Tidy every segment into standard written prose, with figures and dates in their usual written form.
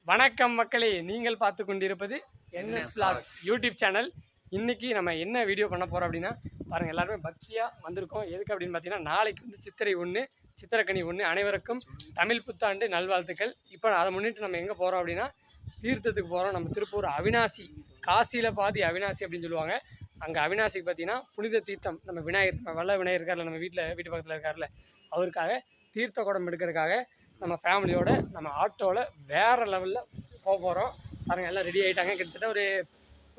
வணக்கம் மக்களே, நீங்கள் பார்த்து கொண்டிருப்பது NS Vlogs யூடியூப் சேனல். இன்றைக்கி நம்ம என்ன வீடியோ பண்ண போகிறோம் அப்படின்னா, பாருங்கள் எல்லாருமே பக்தியாக வந்திருக்கோம். எதுக்கு அப்படின்னு பார்த்தீங்கன்னா, நாளைக்கு வந்து சித்திரை 1 சித்திரக்கனி 1 அனைவருக்கும் தமிழ் புத்தாண்டு நல்வாழ்த்துக்கள். இப்போ அதை முன்னிட்டு நம்ம எங்கே போகிறோம் அப்படின்னா, தீர்த்தத்துக்கு போகிறோம். நம்ம திருப்பூர் அவினாசி, காசியில் பாதி அவினாசி அப்படின்னு சொல்லுவாங்க. அங்கே அவினாசிக்கு பார்த்தீங்கன்னா புனித தீர்த்தம், நம்ம விநாயகர் வல்ல விநாயகர் இருக்கார்ல, நம்ம வீட்டு பக்கத்தில் இருக்கார்ல, அவருக்காக தீர்த்த குடம் எடுக்கிறதுக்காக நம்ம ஃபேமிலியோட நம்ம ஆட்டோவில் வேறு லெவலில் போகிறோம். பாருங்கள் எல்லாம் ரெடி ஆகிட்டாங்க. கிட்டத்தட்ட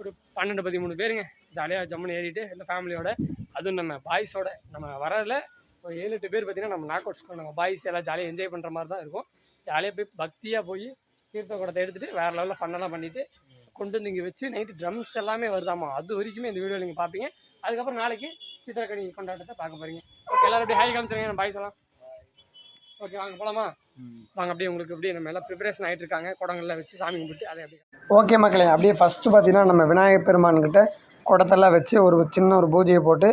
ஒரு 12-13 பேருங்க ஜாலியாக ஜம்முன்னு ஏறிட்டு எல்லாம் ஃபேமிலியோட. அதுவும் நம்ம பாய்ஸோட நம்ம வரல ஒரு 7-8 பேர் பார்த்திங்கன்னா நம்ம நாக் அவுட்ஸ் நம்ம பாய்ஸ் எல்லாம் ஜாலியாக என்ஜாய் பண்ணுற மாதிரி தான் இருக்கும். ஜாலியாக போய் பக்தியாக போய் தீர்த்த குடத்தை எடுத்துகிட்டு வேறு லெவலில் ஃபன்னெல்லாம் பண்ணிவிட்டு கொண்டு வந்து இங்கே வச்சு நைட்டு ட்ரம்ஸ் எல்லாமே வருதாமா. அது வரைக்குமே இந்த வீடியோவில் நீங்கள் பார்ப்பீங்க. அதுக்கப்புறம் நாளைக்கு சித்திரக்கனி கொண்டாட்டத்தை பார்க்க போகிறீங்க. ஓகே, எல்லோரும் அப்படியே ஹாய் காமிச்சிருங்க நம்ம பாய்ஸ் எல்லாம். ஓகே வாங்க போகலாமா? வாங்க. அப்படியே உங்களுக்கு அப்படியே நம்ம எல்லாம் ப்ரிப்பரேஷன் ஆகிட்டு இருக்காங்க. குடங்கள்லாம் வச்சு சாமி கும்பிட்டு அதை அப்படியே. ஓகே மக்களே, அப்படியே ஃபஸ்ட்டு பார்த்தீங்கன்னா நம்ம விநாயகர் பெருமான்கிட்ட குடத்தெல்லாம் வச்சு ஒரு சின்ன பூஜையை போட்டு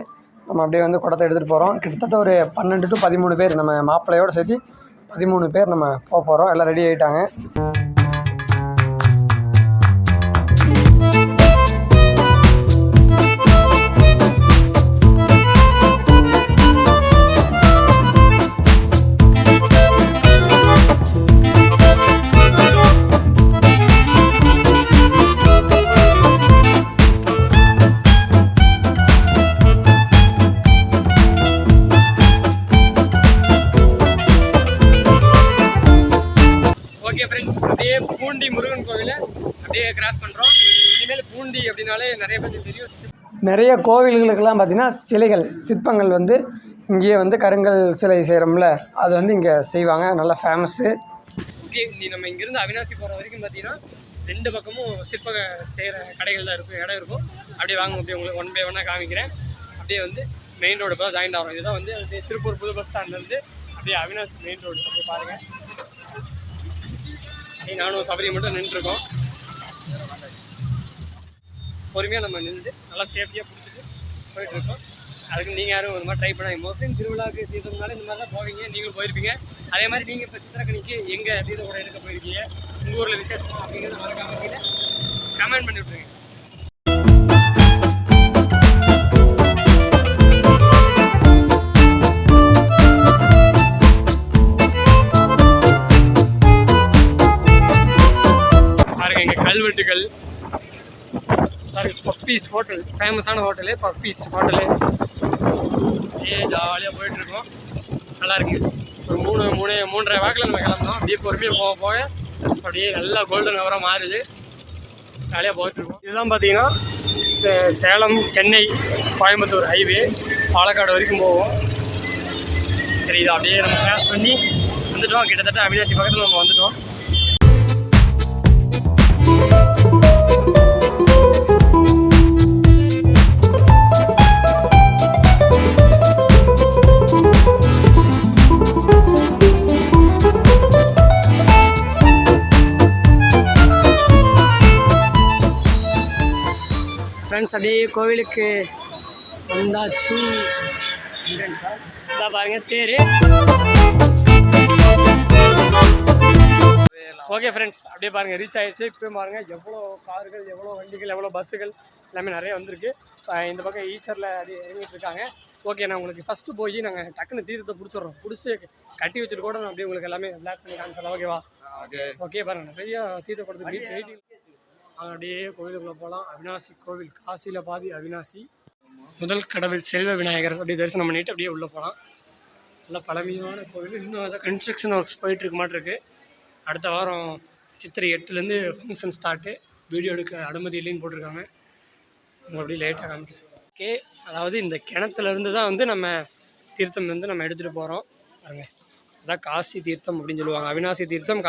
நம்ம அப்படியே வந்து குடத்தை எடுத்துகிட்டு போகிறோம். கிட்டத்தட்ட ஒரு 12-13 பேர் நம்ம மாப்பிள்ளையோடு சேர்த்து 13 பேர் நம்ம போகிறோம். எல்லாம் ரெடி ஆகிட்டாங்க. ஓகே ஃப்ரெண்ட்ஸ், அப்படியே பூண்டி முருகன் கோவிலை அப்படியே கிராஸ் பண்ணுறோம். இனிமேல் பூண்டி அப்படின்னாலே நிறைய பேருக்கு தெரியும். நிறைய கோவில்களுக்கெல்லாம் பார்த்திங்கன்னா சிலைகள் சிற்பங்கள் வந்து இங்கேயே வந்து கருங்கல் சிலை செய்கிறோம்ல, அது வந்து இங்கே செய்வாங்க. நல்லா ஃபேமஸ்ஸு. ஓகே, நம்ம இங்கேருந்து அவினாசி போகிற வரைக்கும் பார்த்திங்கன்னா 2 பக்கமும் சிற்ப செய்கிற கடைகள் தான் இருக்கும், இடம் இருக்கும். அப்படியே வாங்க, அப்படியே உங்களுக்கு 1 by 1 காமிக்கிறேன். அப்படியே வந்து மெயின் ரோடு போய் ஜாயின் ஆகும். இதுதான் வந்து திருப்பூர் புது பஸ் ஸ்டாண்ட்லேருந்து அப்படியே அவினாசி மெயின் ரோடு. அப்படியே பாருங்கள், நானும் சபரி மட்டும் நின்றுருக்கோம். பொறுமையாக நம்ம நின்று நல்லா சேஃப்டியாக பிடிச்சிட்டு போயிட்டுருக்கோம். அதுக்கு நீங்கள் யாரும் ஒரு மாதிரி ட்ரை பண்ணாங்க. மோஸ்ட்லி திருவிழாவுக்கு தீர்த்தம்னால இந்த மாதிரி தான் போவீங்க, நீங்களும் போயிருப்பீங்க. அதே மாதிரி நீங்கள் இப்போ சித்திரக்கனிக்கு எங்கே தீர்த்த கூட எடுக்க போயிருக்கீங்க, உங்கள் ஊரில் விசேஷம் அப்படிங்கிறது மறக்காம கமெண்ட் பண்ணி விட்ருங்க. கல்வெட்டுகள், பப்பீஸ் ஹோட்டல், ஃபேமஸான ஹோட்டலு பப்பீஸ் ஹோட்டலு. ஜாலியாக போயிட்டுருக்கோம். நல்லாயிருக்கு. ஒரு 3:30 வாக்கில் நம்ம கிளம்புனோம். அப்படியே பொறுமையாக போக அப்படியே நல்லா கோல்டன் ஹவராக மாறுது. ஜாலியாக போயிட்டுருக்கோம். இதுதான் பார்த்தீங்கன்னா சேலம், சென்னை, கோயம்புத்தூர் ஹைவே பாலக்காடு வரைக்கும் போவோம். சரி, இதை அப்படியே நம்ம கிராஸ் பண்ணி வந்துட்டோம். கிட்டத்தட்ட அவினாசி பக்கத்தில் நம்ம வந்துட்டோம். ஃப்ரெண்ட்ஸ், அப்படியே கோவிலுக்கு வந்தாச்சு. இதான் பாருங்க தேர். ஓகே ஃப்ரெண்ட்ஸ், அப்படியே பாருங்கள் ரீச் ஆகிடுச்சு. இப்போ பாருங்கள் எவ்வளோ கார்கள், எவ்வளோ வண்டிகள், எவ்வளோ பஸ்ஸுகள் எல்லாமே நிறைய வந்திருக்கு. இந்த பக்கம் ஈச்சரில் அப்படியே இறங்கிட்டு இருக்காங்க. ஓகே, நான் உங்களுக்கு ஃபஸ்ட்டு போய் நாங்கள் டக்குன்னு தீர்த்தத்தை பிடிச்சி கட்டி வச்சுட்டு கூட நான் அப்படியே உங்களுக்கு எல்லாமே பிளாக் பண்ணி காமிச்சிடலாம். ஓகேவா? ஓகே பாருங்கள், நிறையா தீர்த்த கொடுத்து வெயிட்டிங். அப்படியே கோவிலுக்குள்ளே போகலாம். அவினாசி கோவில், காசியில் பாதி அவினாசி. முதல் கடவுள் செல்வ விநாயகர் அப்படியே தரிசனம் பண்ணிவிட்டு அப்படியே உள்ளே போகலாம். நல்லா பழமையான கோவில். இன்னும் கன்ஸ்ட்ரக்ஷன் ஒர்க்ஸ் போயிட்டுருக்கு மாட்டிருக்கு. அடுத்த வாரம் சித்திரை 8லேருந்து ஃபங்க்ஷன் ஸ்டார்ட்டு. வீடியோ எடுக்க அனுமதி இல்லைன்னு போட்டிருக்காங்க. உங்கள் அப்படியே லேட்டாக காமிக்கிறேன். ஓகே, அதாவது இந்த கிணத்துலேருந்து தான் வந்து நம்ம தீர்த்தம் வந்து நம்ம எடுத்துகிட்டு போகிறோம். பாருங்க, அதான் காசி தீர்த்தம் அப்படின்னு சொல்லுவாங்க. அவினாசி தீர்த்தம்,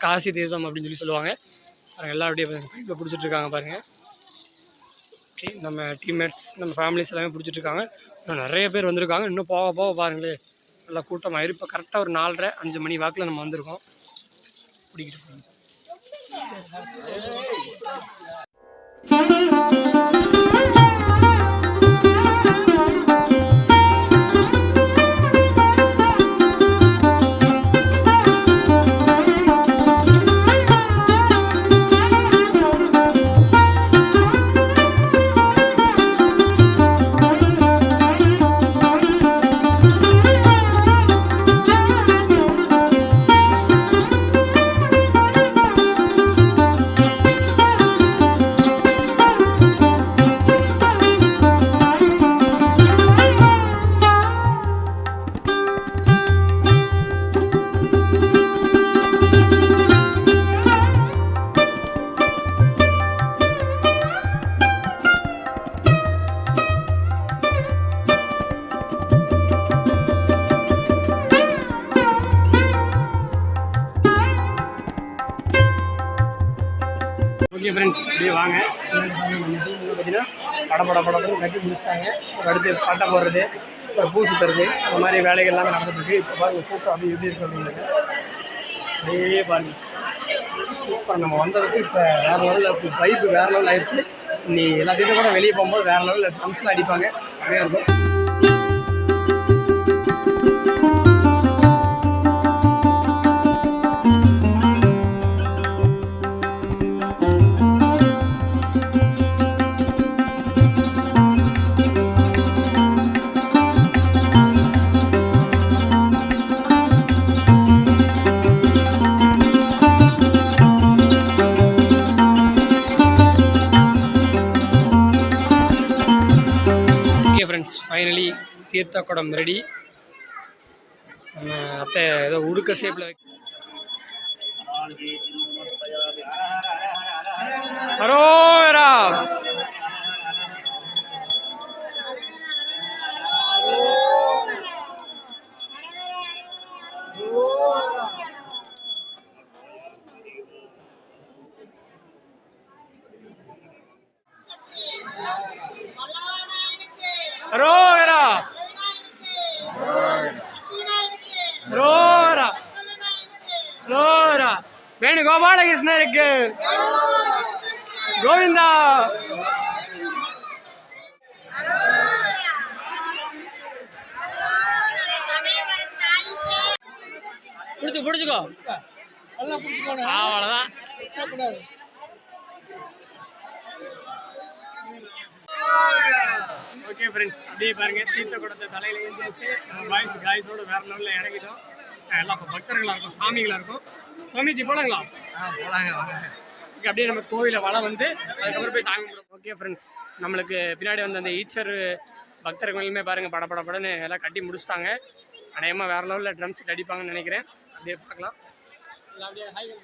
காசி தீர்த்தம் அப்படின்னு சொல்லுவாங்க. பாருங்கள் எல்லாம் அப்படியே பைப்பில் பிடிச்சிட்ருக்காங்க பாருங்கள். ஓகே, நம்ம டீம்மேட்ஸ், நம்ம ஃபேமிலிஸ் எல்லாமே பிடிச்சிட்ருக்காங்க. இன்னும் நிறைய பேர் வந்திருக்காங்க. இன்னும் போக பாருங்களே நல்லா கூட்டமாக. இப்போ கரெக்டாக ஒரு 4:30-5 மணி வாக்கில் நம்ம வந்திருக்கோம். பிடிக்கிட்டு போகிறோம். ஓகே ஃப்ரெண்ட்ஸ், அப்படியே வாங்க. பார்த்தீங்கன்னா படப்படப்படப்படம் கட்டி முடிச்சிட்டாங்க. அடுத்து பட்டை போடுறது, இப்போ பூ சுற்றுறது, அந்த மாதிரி வேலைகள்லாம் நடந்துட்டுருக்கு. இப்போ பாருங்கள் கூட்டம் அப்படி எப்படி இருக்கு அப்படிங்கிறது அப்படியே பாருங்கள். சூப்பர். நம்ம வந்ததுக்கு இப்போ வேறு லெவலில் பைப்பு வேறு லெவலில் ஆயிடுச்சு. நீ எல்லாத்தையும் கூட வெளியே போகும்போது வேறு லெவலில் ட்ரம்ஸ்லாம் அடிப்பாங்க, சரியாக இருக்கும். ஃபைனலி தீர்த்த குடம் ரெடி. நம்ம அத்தை ஏதோ உடுக்க ஷேப்பில் ஹரோரா. ரோரா ரோரா ரோரா வேணுகோபாலகிருஷ்ணருக்கு கோவிந்தா. பிடிச்சுக்கோ அவ்வளோதான். ஓகே ஃப்ரெண்ட்ஸ், அப்படியே பாருங்கள் தீர்த்த குடத்தை தலையில் எழுந்தியாச்சு. பாய்ஸ் காய்ஸோட வேறு லெவலில் இறங்கிட்டோம். எல்லாம் இப்போ பக்தர்களாக இருக்கும், சாமிகளாக இருக்கும். சுவாமிஜி போலாங்களா? போலாங்க. ஓகே, அப்படியே நம்ம கோவிலை வளம் வந்து அதுக்கப்புறம் போய் சாமி கும்பிடுவோம். ஓகே ஃப்ரெண்ட்ஸ், நம்மளுக்கு பின்னாடி வந்து அந்த ஈச்சர் பக்தர்களுமே பாருங்கள் படப்படன்னு எல்லாம் கட்டி முடிச்சிட்டாங்க. அநேகமாக வேறு லெவலில் ட்ரம்ஸ் அடிப்பாங்கன்னு நினைக்கிறேன். அப்படியே பார்க்கலாம். எல்லாம் அப்படியே ஹாய் வேறு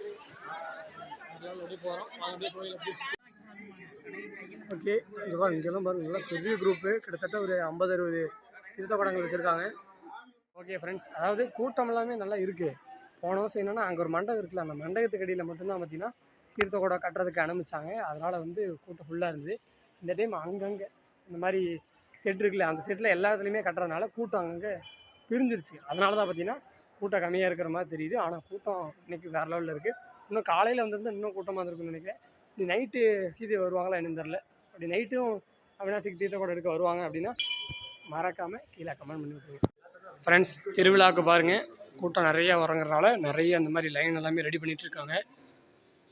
லெவலில் அப்படியே போகிறோம். வாங்க அப்படியே கோவில் அப்படியே. ஓகே, இங்கெல்லாம் பாருங்கள் நல்லா பெரிய குரூப்பு, கிட்டத்தட்ட ஒரு 50-60 தீர்த்த குடங்கள் வச்சுருக்காங்க. ஓகே ஃப்ரெண்ட்ஸ், அதாவது கூட்டம் எல்லாமே நல்லா இருக்குது. போன வருஷம் என்னென்னா அங்கே ஒரு மண்டபம் இருக்குல்ல, அந்த மண்டபத்துக்கு அடியில் மட்டும்தான் பார்த்தீங்கன்னா தீர்த்த குடம் கட்டுறதுக்கு அனுப்பிச்சாங்க. அதனால் வந்து கூட்டம் ஃபுல்லாக இருந்தது. இந்த டைம் அங்கங்கே இந்த மாதிரி செட் இருக்குல்ல, அந்த செட்டில் எல்லா இடத்துலையுமே கட்டுறதுனால கூட்டம் அங்கங்கே பிரிஞ்சிருச்சு. அதனால தான் பார்த்தீங்கன்னா கூட்டம் கம்மியாக இருக்கிற மாதிரி தெரியுது. ஆனால் கூட்டம் இன்றைக்கி வேறு லெவலில் இருக்குது. இன்னும் காலையில் வந்திருந்தால் இன்னும் கூட்டமாக இருக்குன்னு நினைக்கிறேன். நைட்டு இது வருவாங்களா என்னன்னு தெரில. அப்படி நைட்டும் அவினாசிக்கு தீர்த்த குடம் எடுக்க வருவாங்க அப்படின்னா மறக்காமல் கீழே கமெண்ட் பண்ணி விட்டுருங்க. ஃப்ரெண்ட்ஸ், திருவிழாவுக்கு பாருங்கள் கூட்டம் நிறையா வரங்கிறனால நிறைய அந்த மாதிரி லைன் எல்லாமே ரெடி பண்ணிகிட்ருக்காங்க.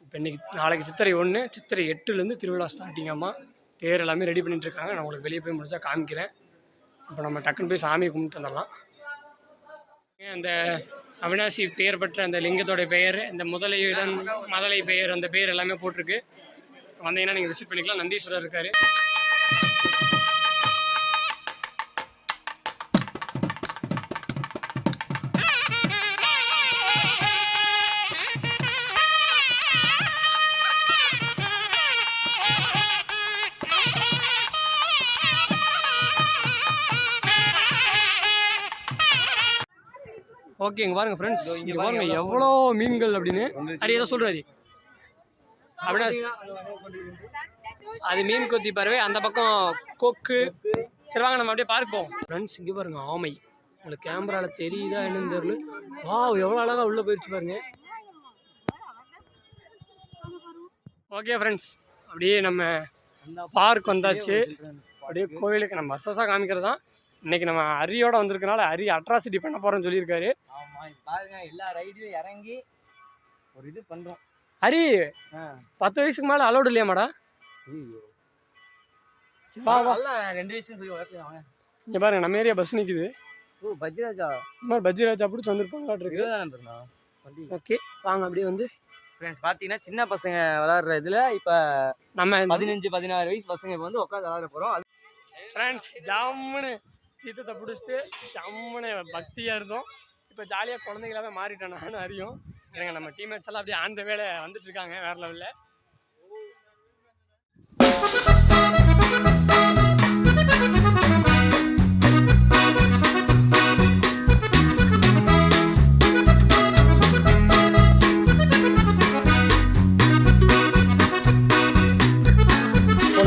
இப்போ இன்றைக்கி நாளைக்கு சித்திரை 1, சித்திரை 8லேருந்து திருவிழா ஸ்டார்டிங்காமா. தேர் எல்லாமே ரெடி பண்ணிகிட்ருக்காங்க. நான் உங்களுக்கு வெளியே போய் முடிஞ்சால் காமிக்கிறேன். இப்போ நம்ம டக்குன்னு போய் சாமியை கும்பிட்டு வந்துடலாம். அந்த அவினாசி பெயர் பெற்ற அந்த லிங்கத்தோட பெயர், இந்த மதலை பெயர், அந்த பெயர் எல்லாமே போட்டிருக்கு. வந்தீங்கன்னா நீங்கள் விசிட் பண்ணிக்கலாம். நந்தீஸ்வரர் இருக்கார். ஓகே, இங்கே பாருங்கள் ஃப்ரெண்ட்ஸ், இங்கே பாருங்கள் எவ்வளோ மீன்கள் அப்படின்னு. அது ஏதோ சொல்கிறாரு அவினாசி. அது மீன் கொத்தி பறவை, அந்த பக்கம் கொக்கு. சரி வாங்க நம்ம அப்படியே பார்ப்போம். ஃப்ரெண்ட்ஸ், இங்கே பாருங்கள் ஆமை. உங்களுக்கு கேமராவில் தெரியுதா என்னன்னு தெரியல. எவ்வளோ அழகாக உள்ளே போயிடுச்சு பாருங்க. ஓகே ஃப்ரெண்ட்ஸ், அப்படியே நம்ம பார்க் வந்தாச்சு. அப்படியே கோவிலுக்கு நம்ம வருஷம் காமிக்கிறது தான். இன்னைக்கு நம்ம அரியோட வந்திருக்கனால அரி அட்ராசிட்டி பண்ண போறோம்னு சொல்லியிருக்காரு. பாருங்க எல்லா ரைட்லயும் இறங்கி ஒரு இது பண்றோம். அரி 10 வயசுக்கு மேல அலோடு இல்லையாமாடா? 2 வயசு சொல்லி இங்க பாருங்க நம்ம ஏரியா பஸ் நிக்குது. பஜ்ராஜா பஜ்ராஜா பிடிச்சி வந்திருப்பாங்களா இருக்கு. ஓகே வாங்க அப்படியே வந்து ஃப்ரெண்ட்ஸ் பார்த்தீங்கன்னா சின்ன பசங்க விளையாடுற இதுல இப்போ நம்ம 15-16 வயசு பசங்க இப்போ வந்து உட்காந்து விளையாட போறோம். ஃப்ரெண்ட்ஸ், ஜம்முன்னு தீர்த்தத்தை பிடிச்சிட்டு ஜம்முன்னு பக்தியாக இருந்தோம். இப்போ ஜாலியாக குழந்தைங்களாவே மாறிட்டேன் நானும் அறியும். எனக்கு நம்ம டீம்மேட்ஸ் எல்லாம் அப்படியே அந்த வேலை வந்துட்டு இருக்காங்க வேறு லெவலில்.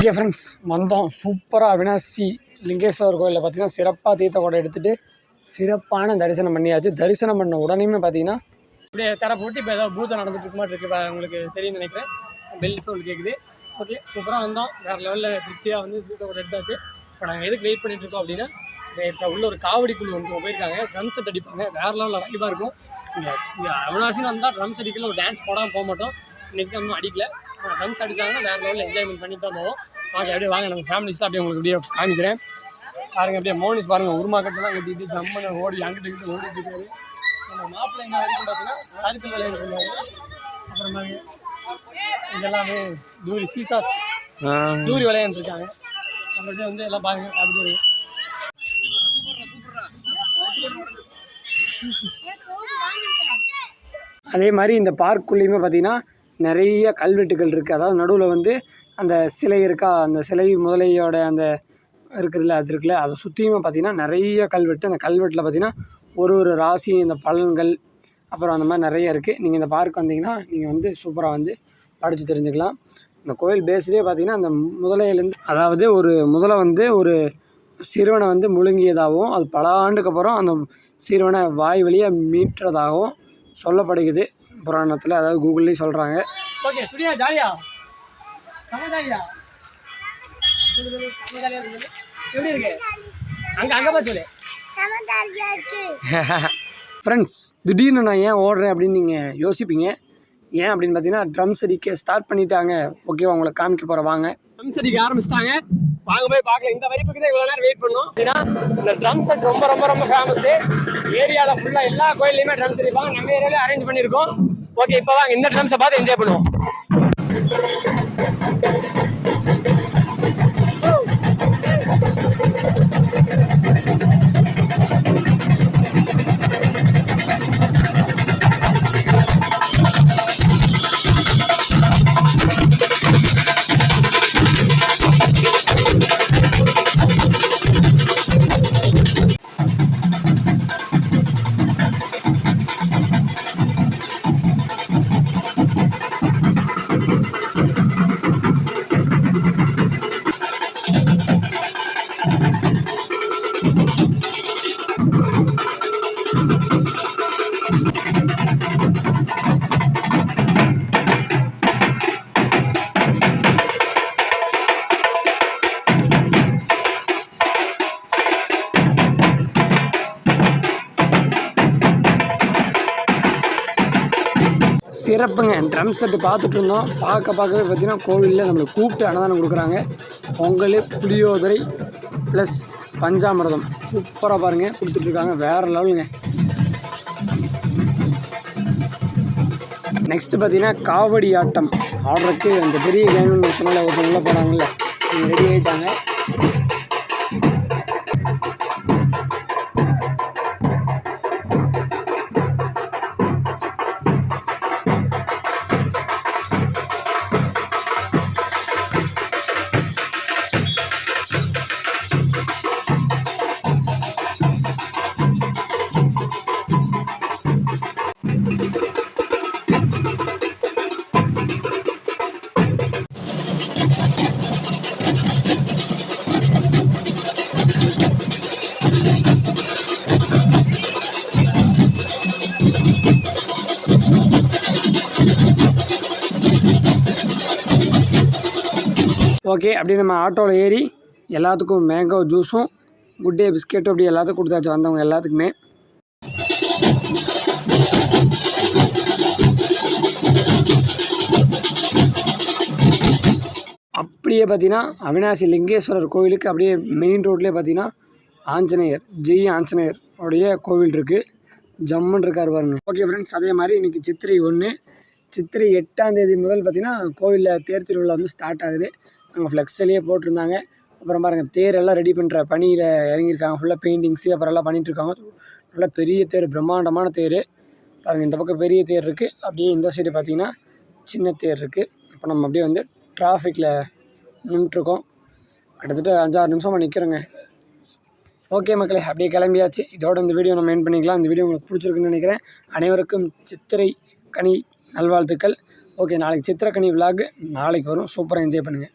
ஓகே ஃப்ரெண்ட்ஸ், வந்தோம் சூப்பராக அவினாசி லிங்கேஸ்வரர் கோயிலில் பார்த்தீங்கன்னா சிறப்பாக தீர்த்த குடம் எடுத்துகிட்டு சிறப்பான தரிசனம் பண்ணியாச்சு. தரிசனம் பண்ண உடனேயுமே பார்த்தீங்கன்னா இப்படியே தர போட்டு இப்போ ஏதாவது பூஜை நடந்துட்டு இருக்க மாதிரி இருக்குது. உங்களுக்கு தெரியும் நினைக்கிறேன், பெல் சவுண்ட் கேட்குது. ஓகே, சூப்பராக வந்தோம். வேறு லெவலில் திருப்தியாக வந்து தீர்த்த குடம் எடுத்தாச்சு. இப்போ நாங்கள் எதுக்கு வெயிட் பண்ணிட்டு இருக்கோம் அப்படின்னா, இப்போ உள்ள ஒரு காவடி குழு வந்து போயிருக்காங்க. ட்ரம் செட் அடிப்பாங்க, வேறு லெவலில் வைப்பாக இருக்கும். இங்கே அவினாசின்னு வந்தால் ட்ரம்ஸ் அடிக்கல, ஒரு டான்ஸ் போடாமல் போக மாட்டோம். இன்றைக்கி தான் இன்னும் அடிக்கல. ட்ரம்ஸ் அடித்தாங்கன்னா வேறு லெவலில் என்ஜாய்மெண்ட் பண்ணிட்டு தான் போவோம். வாங்க அப்படியே வாங்க, நம்ம ஃபேமிலிஸ்லாம் அப்படியே உங்களுக்கு அப்படியே காமிக்கிறேன். பாருங்க, அப்படியே மோனிஸ் பாருங்கள், உருமாக்கட்டெல்லாம் கட்டிட்டு ஜம்மனை ஓடி அங்கிட்டு கிட்ட ஓடிட்டு இருக்காரு. நம்ம மாப்பிள்ளை என்ன வரைக்கும் பார்த்தீங்கன்னா சருக்கல் விளையாண்டு இருந்தாரு. அப்புறமா இதெல்லாமே தூரி சீசாஸ் தூரி விளையாண்டுருக்காங்க. அப்படியே வந்து எல்லாம் பாருங்க பார்த்துட்டு. அதே மாதிரி இந்த பார்க்குள்ளேயுமே பார்த்தீங்கன்னா நிறைய கல்வெட்டுகள் இருக்குது. அதாவது நடுவில் வந்து அந்த சிலை இருக்கா, அந்த சிலை முதலையோட அந்த இருக்குதுல்ல, அது இருக்குல்ல, அதை சுற்றியுமே பார்த்திங்கன்னா நிறைய கல்வெட்டு. அந்த கல்வெட்டில் பார்த்திங்கன்னா ஒரு ஒரு ராசி, இந்த பலன்கள், அப்புறம் அந்த மாதிரி நிறைய இருக்குது. நீங்கள் இந்த பார்க் வந்தீங்கன்னா நீங்கள் வந்து சூப்பராக வந்து படித்து தெரிஞ்சுக்கலாம். இந்த கோயில் பேஸ்லேயே பார்த்திங்கன்னா அந்த முதலையிலேருந்து, அதாவது ஒரு முதலை வந்து ஒரு சிறுவனை வந்து முழுங்கியதாகவும் அது பல ஆண்டுக்கு அப்புறம் அந்த சிறுவனை வாய் வழியாக மீட்டுறதாகவும் சொல்லப்படுகிறது புராணத்தில், அதாவது கூகுள்லேயும் சொல்கிறாங்க. ஓகே, சுடியா ஜாலியா ஜாலியா எப்படி இருக்கு அங்கே அங்கே பார்த்து ஃப்ரெண்ட்ஸ். திடீர்னு நான் ஏன் ஓடுறேன் அப்படின்னு நீங்கள் யோசிப்பீங்க. ஏன் அப்படின்னு பார்த்தீங்கன்னா ட்ரம்ஸ் அடிக்க ஸ்டார்ட் பண்ணிட்டாங்க. ஓகேவா, உங்களை காமிக்க போகிற வாங்க. ட்ரம்ஸ் அடிக்க ஆரம்பிச்சிட்டாங்க, வாங்க போய் பார்க்கலாம். இந்த வைப்புக்கு தான் இவ்வளோ நேரம் வெயிட் பண்ணோம். ஏன்னா இந்த ட்ரம் செட் ரொம்ப ரொம்ப ரொம்ப ஃபேமஸ்ஸு. ஏரியாவில் ஃபுல்லாக எல்லா கோயிலையுமே ட்ரம்ஸ் அடிப்பாங்க. நம்ம ஏரியாவிலே அரேஞ்ச் பண்ணியிருக்கோம். ஓகே, இப்போ வாங்க இந்த ட்ரம்ஸை பார்த்து என்ஜாய் பண்ணுவோம். சிறப்புங்க. ட்ரம் செட்டு பார்த்துட்டு இருந்தோம். பார்க்கவே பார்த்தீங்கன்னா கோவிலில் நம்மளுக்கு கூப்பிட்டு அன்னதானம் கொடுக்குறாங்க. பொங்கல், புளியோதரை ப்ளஸ் பஞ்சாமிரதம் சூப்பராக பாருங்கள் கொடுத்துட்ருக்காங்க. வேறு லெவலுங்க. நெக்ஸ்ட்டு பார்த்தீங்கன்னா காவடி ஆட்டம் ஆடுறதுக்கு அந்த பெரிய கேம்னு சொன்னால ஒருத்தர் உள்ளே போனாங்கல்ல, ரெடி ஆகிட்டாங்க. ஓகே, அப்படியே நம்ம ஆட்டோவில் ஏறி எல்லாத்துக்கும் மேங்கோ ஜூஸும் குட் டே பிஸ்கெட்டும் அப்படி எல்லாத்துக்கும் கொடுத்தாச்சு வந்தவங்க எல்லாத்துக்குமே. அப்படியே பார்த்தீங்கன்னா அவினாசி லிங்கேஸ்வரர் கோவிலுக்கு அப்படியே மெயின் ரோட்லேயே பார்த்தீங்கன்னா ஆஞ்சநேயர், ஆஞ்சநேயர் உடைய கோவில் இருக்குது. ஜம்முன்னு இருக்கார் பாருங்க. ஓகே ஃப்ரெண்ட்ஸ், அதே மாதிரி இன்றைக்கி சித்திரை 1, சித்திரை 8ஆம் தேதி முதல் பார்த்திங்கன்னா கோவிலில் தேர் திருவிழா வந்து ஸ்டார்ட் ஆகுது. அங்கே ஃப்ளெக்ஸ்லேயே போட்டிருந்தாங்க. அப்புறம் பாருங்கள் தேரெல்லாம் ரெடி பண்ணுற பணியில் இறங்கியிருக்காங்க. ஃபுல்லாக பெயிண்டிங்ஸு அப்புறம் எல்லாம் பண்ணிகிட்ருக்காங்க. நல்லா பெரிய தேர், பிரம்மாண்டமான தேர் பாருங்கள். இந்த பக்கம் பெரிய தேர் இருக்குது, அப்படியே இந்த சைடு பார்த்திங்கன்னா சின்ன தேர் இருக்குது. இப்போ நம்ம அப்படியே வந்து டிராஃபிக்கில் நின்றுட்டுருக்கோம். கிட்டத்தட்ட 5-6 நிமிஷமாக நிற்கிறோங்க. ஓகே மக்களே, அப்படியே கிளம்பியாச்சு. இதோட இந்த வீடியோ நம்ம எண்ட் பண்ணிக்கலாம். இந்த வீடியோ உங்களுக்கு பிடிச்சிருக்குன்னு நினைக்கிறேன். அனைவருக்கும் சித்திரை கனி நல்வாழ்த்துக்கள். ஓகே, நாளைக்கு சித்திரை கனி விலாக் நாளைக்கு வரும். சூப்பராக என்ஜாய் பண்ணுங்கள்.